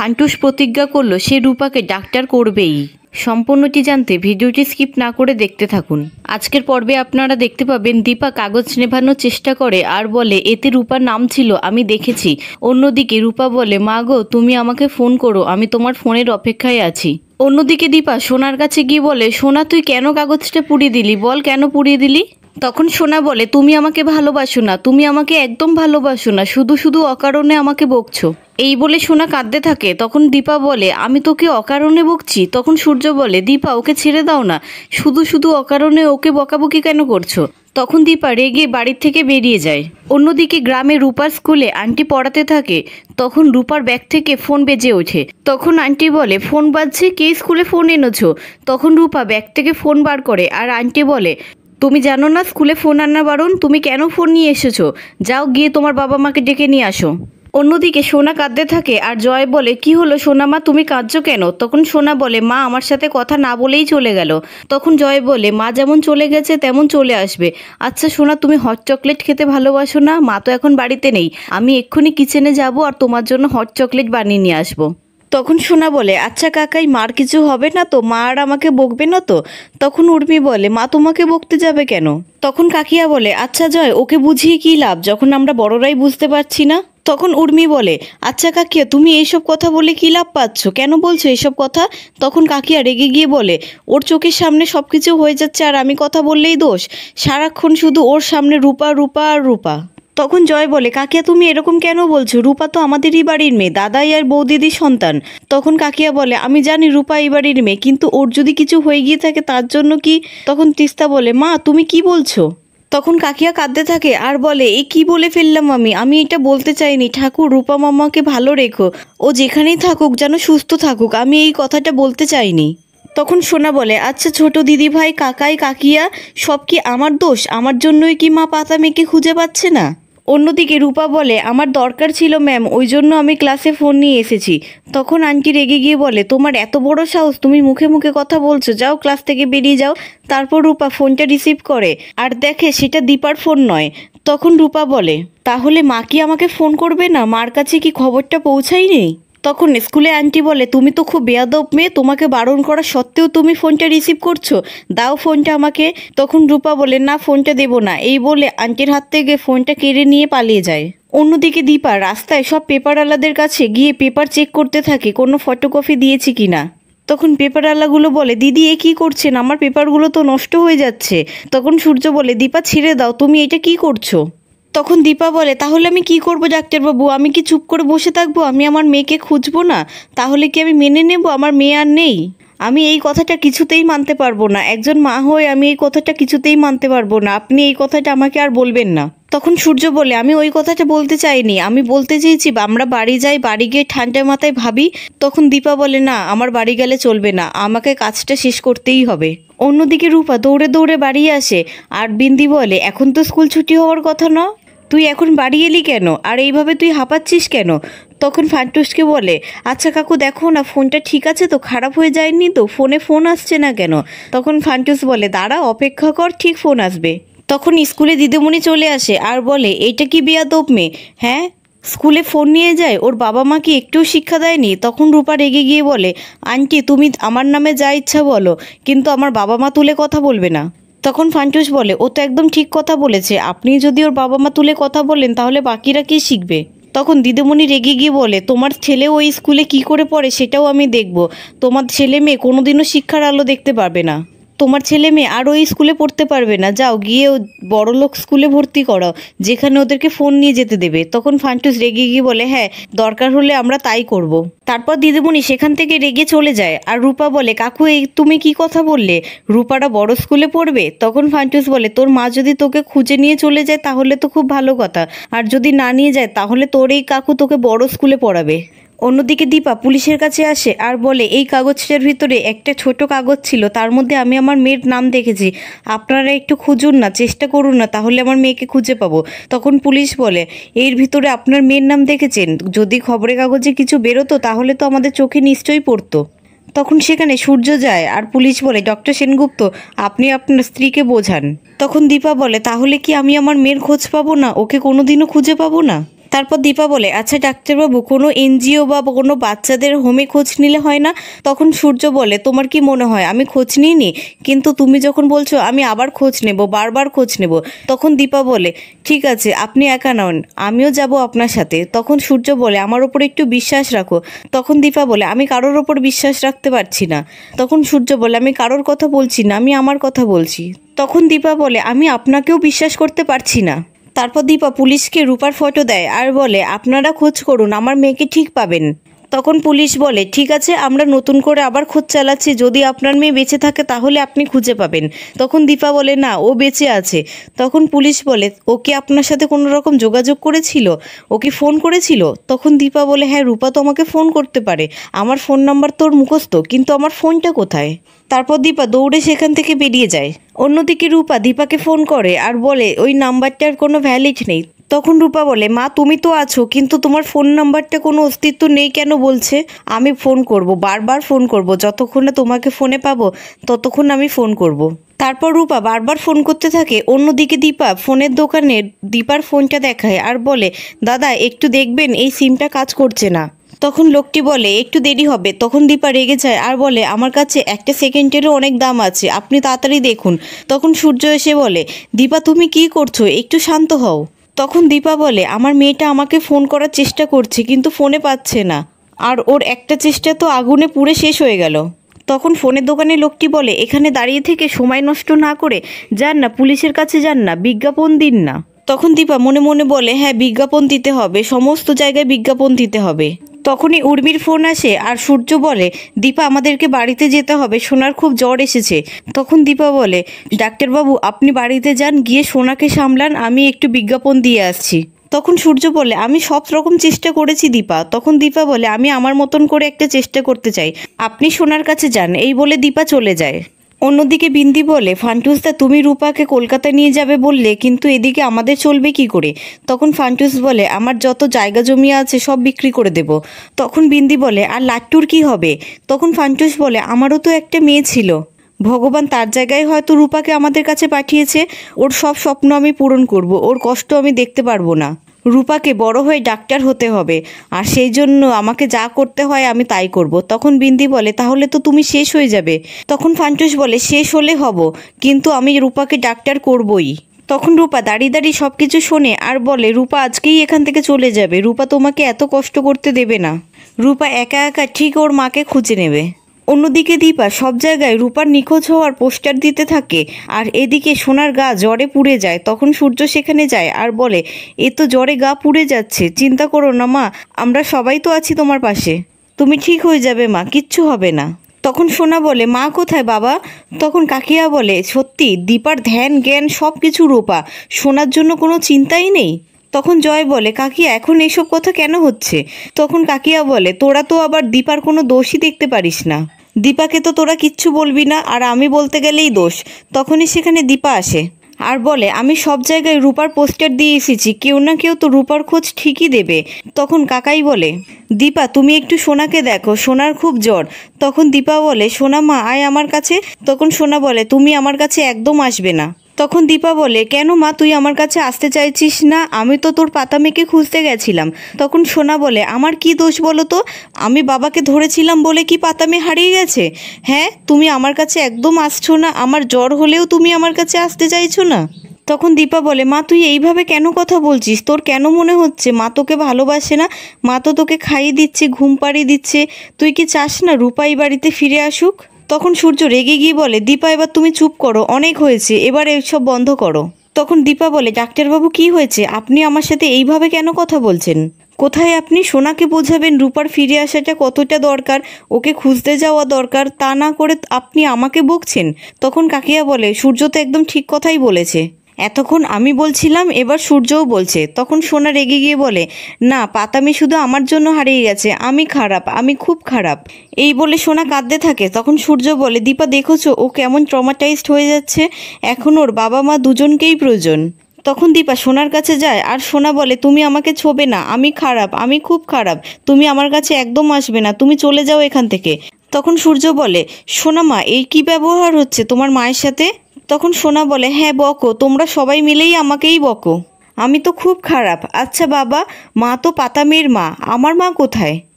ফান্টুস প্রতিজ্ঞা করলো সে রূপাকে ডাক্তার করবেই। সম্পূর্ণটি জানতে ভিডিওটি স্কিপ না করে দেখতে থাকুন। আজকের পর্বে আপনারা দেখতে পাবেন দীপা কাগজ নেভানোর চেষ্টা করে আর বলে এতে রূপার নাম ছিল, আমি দেখেছি। অন্যদিকে রূপা বলে, মা গো তুমি আমাকে ফোন করো, আমি তোমার ফোনের অপেক্ষায় আছি। অন্যদিকে দীপা সোনার কাছে গিয়ে বলে, সোনা তুই কেন কাগজটা পুড়িয়ে দিলি, বল কেন পুড়িয়ে দিলি? তখন সোনা বলে, তুমি আমাকে ভালোবাসো না, তুমি আমাকে একদম ভালোবাসো না, শুধু শুধু অকারণে আমাকে বকছো। এই বলে সোনা কাঁদতে থাকে। তখন দীপা বলে, আমি তোকে অকারণে বকছি? তখন সূর্য বলে, দীপা ওকে ছেড়ে দাও না, শুধু শুধু অকারণে ওকে বকাবকি কেন করছো? তখন দীপা রেগে বাড়ির থেকে বেরিয়ে যায়। অন্যদিকে গ্রামে রূপার স্কুলে আন্টি পড়াতে থাকে। তখন রূপার ব্যাগ থেকে ফোন বেজে ওঠে। তখন আন্টি বলে, ফোন বাজছে, কে স্কুলে ফোন এনেছো? তখন রূপা ব্যাগ থেকে ফোন বার করে আর আন্টি বলে, তুমি জানো না স্কুলে ফোন আনা বারণ, তুমি কেন ফোন নিয়ে এসেছো? যাও গিয়ে তোমার বাবা মাকে ডেকে নিয়ে আসো। অন্যদিকে সোনা কাঁদতে থাকে আর জয় বলে, কি হলো সোনা মা, তুমি কাঁদছো কেন? তখন সোনা বলে, মা আমার সাথে কথা না বলেই চলে গেল। তখন জয় বলে, মা যেমন চলে গেছে তেমন চলে আসবে। আচ্ছা সোনা, তুমি হট চকলেট খেতে ভালোবাসো না? মা তো এখন বাড়িতে নেই, আমি এক্ষুনি কিচেনে যাব আর তোমার জন্য হট চকলেট বানিয়ে নিয়ে আসবো। তখন সোনা বলে, আচ্ছা কাকাই, মার কিছু হবে না তো? মা আর আমাকে বকবে না তো? তখন উর্মি বলে, মা তোমাকে বকতে যাবে কেন? তখন কাকিয়া বলে, আচ্ছা জয়, ওকে বুঝিয়ে কি লাভ যখন আমরা বড়রাই বুঝতে পারছি না? তখন উর্মি বলে, আচ্ছা কাকিয়া, তুমি এইসব কথা বলে কি লাভ পাচ্ছ, কেন বলছো এইসব কথা? তখন কাকিয়া রেগে গিয়ে বলে, ওর চোখের সামনে সব কিছু হয়ে যাচ্ছে আর আমি কথা বললেই দোষ? সারাক্ষণ শুধু ওর সামনে রূপা রূপা আর রূপা। তখন জয় বলে, কাকিয়া তুমি এরকম কেন বলছো? রূপা তো আমাদেরই বাড়ির মেয়ে, দাদাই আর বৌদিদির সন্তান। তখন কাকিয়া বলে, আমি জানি রূপা এই বাড়ির মেয়ে, কিন্তু ওর যদি কিছু হয়ে গিয়ে থাকে তার জন্য কি? তখন তিস্তা বলে, মা তুমি কি বলছো? তখন কাকিয়া কাঁদতে থাকে আর বলে, এই কি বলে ফেললাম আমি এটা বলতে চাইনি। ঠাকুর রূপা মামাকে ভালো রেখো, ও যেখানেই থাকুক যেন সুস্থ থাকুক, আমি এই কথাটা বলতে চাইনি। তখন সোনা বলে, আচ্ছা ছোট দিদি ভাই, কাকাই কাকিয়া সব কি আমার দোষ? আমার জন্যই কি মা পাতা মেয়েকে খুঁজে পাচ্ছে না? অন্যদিকে রূপা বলে, আমার দরকার ছিল ম্যাম, ওই জন্য আমি ক্লাসে ফোন নিয়ে এসেছি। তখন আন্টি রেগে গিয়ে বলে, তোমার এত বড় সাহস, তুমি মুখে মুখে কথা বলছো, যাও ক্লাস থেকে বেরিয়ে যাও। তারপর রূপা ফোনটা রিসিভ করে আর দেখে সেটা দীপার ফোন নয়। তখন রূপা বলে, তাহলে মা কি আমাকে ফোন করবে না? মার কাছে কি খবরটা পৌঁছায়নি? তখন স্কুলে আন্টি বলে, তুমি তো খুব বেয়াদব মেয়ে, তোমাকে বারণ করা সত্ত্বেও তুমি ফোনটা রিসিভ করছো, দাও ফোনটা আমাকে। তখন রূপা বলে, না ফোনটা দেবো না। এই বলে আন্টির হাত থেকে ফোনটা কেড়ে নিয়ে পালিয়ে যায়। অন্যদিকে দীপা রাস্তায় সব পেপারওয়ালাদের কাছে গিয়ে পেপার চেক করতে থাকে কোনো ফটোকপি দিয়েছি কিনা। তখন পেপারওয়ালাগুলো বলে, দিদি এ কী করছেন, আমার পেপারগুলো তো নষ্ট হয়ে যাচ্ছে। তখন সূর্য বলে, দীপা ছেড়ে দাও, তুমি এটা কি করছো? তখন দীপা বলে, তাহলে আমি কি করব ডাক্তারবাবু, আমি কি চুপ করে বসে থাকবো? আমি আমার মেয়েকে খুঁজবো না? তাহলে কি আমি মেনে নেব আমার মেয়ে আর নেই? আমি এই কথাটা কিছুতেই মানতে পারবো না, একজন মা হয়ে আমি এই কথাটা কিছুতেই মানতে পারবো না, আপনি এই কথাটা আমাকে আর বলবেন না। তখন সূর্য বলে, আমি ওই কথাটা বলতে চাইনি, আমি বলতে চেয়েছি আমরা বাড়ি যাই, বাড়ি গিয়ে ঠান্ডা মাথায় ভাবি। তখন দীপা বলে, না আমার বাড়ি গেলে চলবে না, আমাকে কাজটা শেষ করতেই হবে। অন্যদিকে রূপা দৌড়ে দৌড়ে বাড়ি আসে আর বিন্দি বলে, এখন তো স্কুল ছুটি হওয়ার কথা না, তুই এখন বাড়ি এলি কেন? আর এইভাবে তুই হাঁপাচ্ছিস কেন? তখন ফান্টুসকে বলে, আচ্ছা কাকু দেখো না ফোনটা ঠিক আছে তো, খারাপ হয়ে যায়নি তো? ফোনে ফোন আসছে না কেন? তখন ফান্টুস বলে, দাঁড়া অপেক্ষা কর, ঠিক ফোন আসবে। তখন স্কুলে দিদিমণি চলে আসে আর বলে, এইটা কি বেয়াদব মেয়ে, হ্যাঁ স্কুলে ফোন নিয়ে যায়, ওর বাবা মা কি একটুও শিক্ষা দেয়নি? তখন রূপা রেগে গিয়ে বলে, আন্টি তুমি আমার নামে যা ইচ্ছা বলো, কিন্তু আমার বাবা মা তুলে কথা বলবে না। তখন ফান্টুস বলে, ও তো একদম ঠিক কথা বলেছে, আপনি যদি ওর বাবা মা তুলে কথা বলেন তাহলে বাকিরা কি শিখবে? তখন দিদিমণি রেগে গিয়ে বলে, তোমার ছেলে ওই স্কুলে কি করে পড়ে সেটাও আমি দেখব, তোমার ছেলে মেয়ে কোনোদিনও শিক্ষার আলো দেখতে পারবে না, তোমার ছেলে মেয়ে আর ওই স্কুলে পড়তে পারবে না, যাও গিয়ে বড়লোক স্কুলে ভর্তি করাও যেখানে ওদেরকে ফোন নিয়ে যেতে দেবে। তখন ফান্টুস রেগে গিয়ে বলে, হ্যাঁ দরকার হলে আমরা তাই করব। তারপর দিদিমণি সেখান থেকে রেগে চলে যায় আর রূপা বলে, কাকু এই তুমি কি কথা বললে, রূপারা বড় স্কুলে পড়বে? তখন ফান্টুস বলে, তোর মা যদি তোকে খুঁজে নিয়ে চলে যায় তাহলে তো খুব ভালো কথা, আর যদি না নিয়ে যায় তাহলে তোর এই কাকু তোকে বড় স্কুলে পড়াবে। অন্যদিকে দীপা পুলিশের কাছে আসে আর বলে, এই কাগজটার ভিতরে একটা ছোট কাগজ ছিল, তার মধ্যে আমি আমার মেয়ের নাম দেখেছি, আপনারা একটু খুঁজুন না, চেষ্টা করুন না, তাহলে আমার মেয়েকে খুঁজে পাবো। তখন পুলিশ বলে, এর ভিতরে আপনার মেয়ের নাম দেখেছেন? যদি খবরের কাগজে কিছু বেরোতো তাহলে তো আমাদের চোখে নিশ্চয়ই পড়তো। তখন সেখানে সূর্য যায় আর পুলিশ বলে, ডক্টর সেনগুপ্ত আপনি আপনার স্ত্রীকে বোঝান। তখন দীপা বলে, তাহলে কি আমি আমার মেয়ের খোঁজ পাবো না, ওকে কোনোদিনও খুঁজে পাবো না? তারপর দীপা বলে, আচ্ছা ডাক্তারবাবু, কোনো এনজিও বা কোনো বাচ্চাদের হোমে খোঁজ নিলে হয় না? তখন সূর্য বলে, তোমার কি মনে হয় আমি খোঁজ নিইনি? কিন্তু তুমি যখন বলছো আমি আবার খোঁজ নেব, বারবার খোঁজ নেব, তখন দীপা বলে, ঠিক আছে আপনি একা নন, আমিও যাব আপনার সাথে। তখন সূর্য বলে, আমার ওপর একটু বিশ্বাস রাখো। তখন দীপা বলে, আমি কারোর ওপর বিশ্বাস রাখতে পারছি না। তখন সূর্য বলে, আমি কারোর কথা বলছি না, আমি আমার কথা বলছি। তখন দীপা বলে, আমি আপনাকেও বিশ্বাস করতে পারছি না। তারপর দীপা পুলিশকে রূপার ফটো দেয় আর বলে, আপনারা খোঁজ করুন, আমার মেয়েকে ঠিক পাবেন। তখন পুলিশ বলে, ঠিক আছে আমরা নতুন করে আবার খোঁজ চালাচ্ছি, যদি আপনার মেয়ে বেঁচে থাকে তাহলে আপনি খুঁজে পাবেন। তখন দীপা বলে, না ও বেঁচে আছে। তখন পুলিশ বলে, ও কি আপনার সাথে কোনো রকম যোগাযোগ করেছিল? ও কি ফোন করেছিল? তখন দীপা বলে, হ্যাঁ রূপা তো আমাকে ফোন করতে পারে, আমার ফোন নাম্বার তোর মুখস্থ, কিন্তু আমার ফোনটা কোথায়? তারপর দীপা দৌড়ে সেখান থেকে বেরিয়ে যায়। অন্যদিকে রূপা দীপাকে ফোন করে আর বলে, ওই নাম্বারটার কোনো ভ্যালিড নেই। তখন রূপা বলে, মা তুমি তো আছো, কিন্তু তোমার ফোন নাম্বারটা কোনো অস্তিত্ব নেই কেন বলছে? আমি ফোন করব, বারবার ফোন করব, যতক্ষণ না তোমাকে ফোনে পাবো ততক্ষণ আমি ফোন করব। তারপর রূপা বারবার ফোন করতে থাকে। অন্যদিকে দীপা ফোনের দোকানে দীপার ফোনটা দেখায় আর বলে, দাদা একটু দেখবেন, এই সিমটা কাজ করছে না। তখন লোকটি বলে, একটু দেরি হবে। তখন দীপা রেগে যায় আর বলে, আমার কাছে একটা সেকেন্ডেরও অনেক দাম আছে, আপনি তাড়াতাড়ি দেখুন। তখন সূর্য এসে বলে, দীপা তুমি কি করছো, একটু শান্ত হও। তখন দীপা বলে, আমার মেয়েটা আমাকে ফোন করার চেষ্টা করছে কিন্তু ফোনে পাচ্ছে না, আর ওর একটা চেষ্টা তো আগুনে পুড়ে শেষ হয়ে গেল। তখন ফোনের দোকানে লোকটি বলে, এখানে দাঁড়িয়ে থেকে সময় নষ্ট না করে যান না, পুলিশের কাছে যান না, বিজ্ঞাপন দিন না। তখন দীপা মনে মনে বলে, হ্যাঁ বিজ্ঞাপন দিতে হবে, সমস্ত জায়গায় বিজ্ঞাপন দিতে হবে। তখনই উর্মির ফোন আসে আর সূর্য বলে, দীপা আমাদেরকে বাড়িতে যেতে হবে, সোনার খুব জ্বর এসেছে। তখন দীপা বলে, ডাক্তারবাবু আপনি বাড়িতে যান, গিয়ে সোনাকে সামলান, আমি একটু বিজ্ঞাপন দিয়ে আসছি। তখন সূর্য বলে, আমি সব রকম চেষ্টা করেছি দীপা। তখন দীপা বলে, আমি আমার মতন করে একটা চেষ্টা করতে চাই, আপনি সোনার কাছে যান। এই বলে দীপা চলে যায়। অন্যদিকে বিন্দি বলে, ফান্টুসদা তুমি রূপাকে কলকাতা নিয়ে যাবে বললে, কিন্তু এদিকে আমাদের চলবে কি করে? তখন ফান্টুস বলে, আমার যত জায়গা জমি আছে সব বিক্রি করে দেব। তখন বিন্দি বলে, আর লাট্টুর কি হবে? তখন ফান্টুস বলে, আমারও তো একটা মেয়ে ছিল, ভগবান তার জায়গায় হয়তো রূপাকে আমাদের কাছে পাঠিয়েছে, ওর সব স্বপ্ন আমি পূরণ করব, ওর কষ্ট আমি দেখতে পারবো না। রূপাকে বড় হয়ে ডাক্তার হতে হবে, আর সেই জন্য আমাকে যা করতে হয় আমি তাই করব। তখন বিন্দি বলে, তাহলে তো তুমি শেষ হয়ে যাবে। তখন ফান্টুস বলে, শেষ হলে হব, কিন্তু আমি রূপাকে ডাক্তার করবই। তখন রূপা দাঁড়িয়ে দাঁড়িয়ে সব কিছু শোনে আর বলে, রূপা আজকেই এখান থেকে চলে যাবে, রূপা তোমাকে এত কষ্ট করতে দেবে না, রূপা একা একা ঠিক ওর মাকে খুঁজে নেবে। অন্যদিকে দীপা সব জায়গায় রূপার নিখোঁজ হওয়ার পোস্টার দিতে থাকে, আর এদিকে সোনার গা জ্বরে পুড়ে যায়। তখন সূর্য সেখানে যায় আর বলে, এ তো জ্বরে গা পুড়ে যাচ্ছে, চিন্তা করো না মা, আমরা সবাই তো আছি তোমার পাশে, তুমি ঠিক হয়ে যাবে মা, কিচ্ছু হবে না। তখন সোনা বলে, মা কোথায় বাবা? তখন কাকিয়া বলে, সত্যি দীপার ধ্যান জ্ঞান সব কিছু রূপা, সোনার জন্য কোনো চিন্তাই নেই। তখন জয় বলে, কাকিয়া এখন এইসব কথা কেন হচ্ছে? তখন কাকিয়া বলে, তোরা তো আবার দীপার কোনো দোষই দেখতে পারিস না, দীপাকে তো তোরা কিচ্ছু বলবি না, আর আমি বলতে গেলেই দোষ। তখনই সেখানে দীপা আসে আর বলে, আমি সব জায়গায় রূপার পোস্টার দিয়ে এসেছি, কেউ না কেউ তো রূপার খোঁজ ঠিকই দেবে। তখন কাকাই বলে, দীপা তুমি একটু সোনাকে দেখো, সোনার খুব জ্বর। তখন দীপা বলে, সোনা মা আয় আমার কাছে। তখন সোনা বলে, তুমি আমার কাছে একদম আসবে না। তখন দীপা বলে, কেন মা তুই আমার কাছে আসতে চাইছিস না? আমি তো তোর পাতা মেয়েকে খুঁজতে গেছিলাম। তখন সোনা বলে, আমার কি দোষ বলো তো? আমি বাবাকে ধরেছিলাম বলে কি পাতা মেয়ে হারিয়ে গেছে? হ্যাঁ তুমি আমার কাছে একদম আসছো না, আমার জ্বর হলেও তুমি আমার কাছে আসতে চাইছো না। তখন দীপা বলে, মা তুই এইভাবে কেন কথা বলছিস? তোর কেন মনে হচ্ছে মা তোকে ভালোবাসে না? মা তো তোকে খাইয়ে দিচ্ছে, ঘুম পাড়িয়ে দিচ্ছে, তুই কি চাস না রূপা এই বাড়িতে ফিরে আসুক? তখন সূর্য রেগে গিয়ে বলে, দীপা এবার তুমি চুপ করো, অনেক হয়েছে, এবার এইসব বন্ধ করো। তখন দীপা বলে, ডাক্তারবাবু কি হয়েছে? আপনি আমার সাথে এইভাবে কেন কথা বলছেন? কোথায় আপনি সোনাকে বোঝাবেন রূপার ফিরে আসাটা কতটা দরকার, ওকে খুঁজতে যাওয়া দরকার, তা না করে আপনি আমাকে বকছেন। তখন কাকিয়া বলে, সূর্য তো একদম ঠিক কথাই বলেছে, এতক্ষণ আমি বলছিলাম, এবার সূর্যও বলছে। তখন সোনা রেগে গিয়ে বলে, না পাতামি শুধু আমার জন্য হারিয়ে গেছে, আমি খারাপ, আমি খুব খারাপ। এই বলে সোনা কাঁদতে থাকে। তখন সূর্য বলে, দীপা দেখেছো ও কেমন ট্রমাটাইজড হয়ে যাচ্ছে, এখন ওর বাবা মা দুজনকেই প্রয়োজন। তখন দীপা সোনার কাছে যায় আর সোনা বলে, তুমি আমাকে ছোবে না, আমি খারাপ, আমি খুব খারাপ, তুমি আমার কাছে একদম আসবে না, তুমি চলে যাও এখান থেকে। তখন সূর্য বলে, সোনা মা এই কি ব্যবহার হচ্ছে তোমার মায়ের সাথে? তখন সোনা বলে, হ্যাঁ বকো, তোমরা সবাই মিলেই আমাকেই বকো, আমি তো খুব খারাপ। আচ্ছা বাবা, মা তো পাতা মেয়ের মা, আমার মা কোথায়?